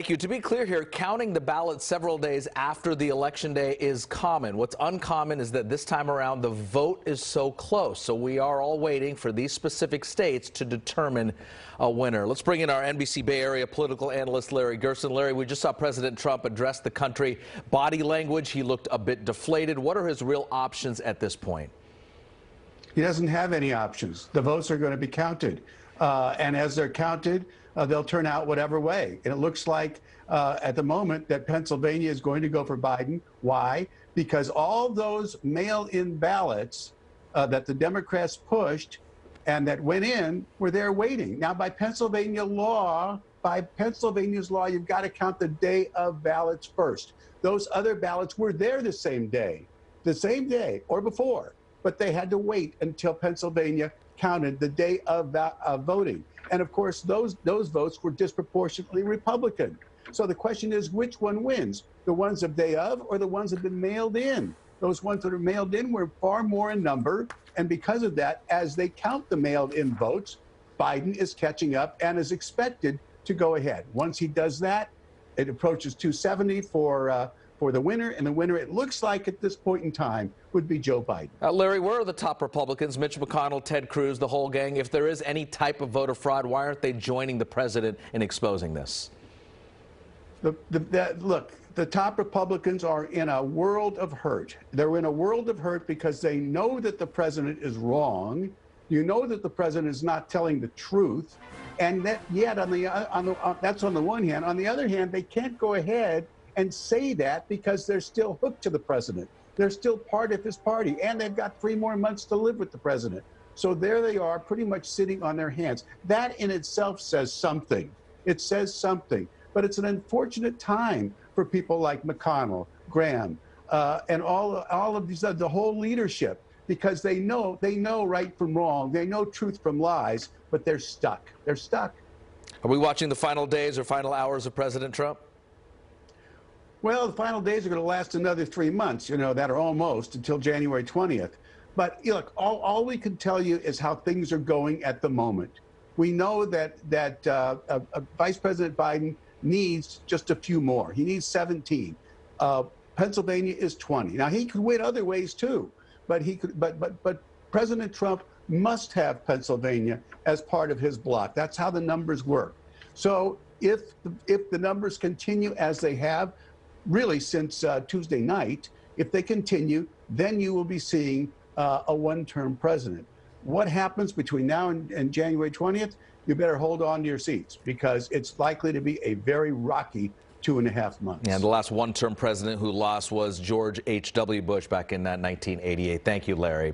Thank you. To be clear here, counting the ballots several days after the election day is common. What's uncommon is that this time around the vote is so close. So we are all waiting for these specific states to determine a winner. Let's bring in our NBC Bay Area political analyst, Larry Gerston. Larry, we just saw President Trump address the country. Body language, he looked a bit deflated. What are his real options at this point? He doesn't have any options. The votes are going to be counted. And as they're counted, they'll turn out whatever way. And it looks like at the moment that Pennsylvania is going to go for Biden. Why? Because all those mail-in ballots that the Democrats pushed and that went in were there waiting. Now, by Pennsylvania's law, you've got to count the day of ballots first. Those other ballots were there the same day or before, but they had to wait until Pennsylvania counted the day of voting. And of course, those votes were disproportionately Republican. So the question is, which one wins? The ones of day of or the ones that have been mailed in? Those ones that are mailed in were far more in number. And because of that, as they count the mailed in votes, Biden is catching up and is expected to go ahead. Once he does that, it approaches 270 for the winner, and the winner, it looks like at this point in time, would be Joe Biden. Larry, where are the top Republicans? Mitch McConnell, Ted Cruz, the whole gang. If there is any type of voter fraud, why aren't they joining the president in exposing this? Look, the top Republicans are in a world of hurt. They're in a world of hurt because they know that the president is wrong. You know that the president is not telling the truth. And that yet, that's on the one hand. On the other hand, they can't go ahead and say that because they're still hooked to the president. They're still part of his party, and they've got 3 more months to live with the president. So there they are, pretty much sitting on their hands. That in itself says something. It says something. But it's an unfortunate time for people like McConnell, Graham, and all of these, the whole leadership, because they know right from wrong. They know truth from lies, but they're stuck. They're stuck. Are we watching the final days or final hours of President Trump? Well, the final days are going to last another 3 months, that are almost until January 20th. But look, all we can tell you is how things are going at the moment. We know that Vice President Biden needs just a few more. He needs 17. Pennsylvania is 20. Now, he could win other ways too, but President Trump must have Pennsylvania as part of his bloc. That's how the numbers work. So if the numbers continue as they have, really since Tuesday night, if they continue, then you will be seeing a one-term president. What happens between now and January 20th? You better hold on to your seats because it's likely to be a very rocky 2.5 months. And the last one-term president who lost was George H.W. Bush back in 1988. Thank you, Larry.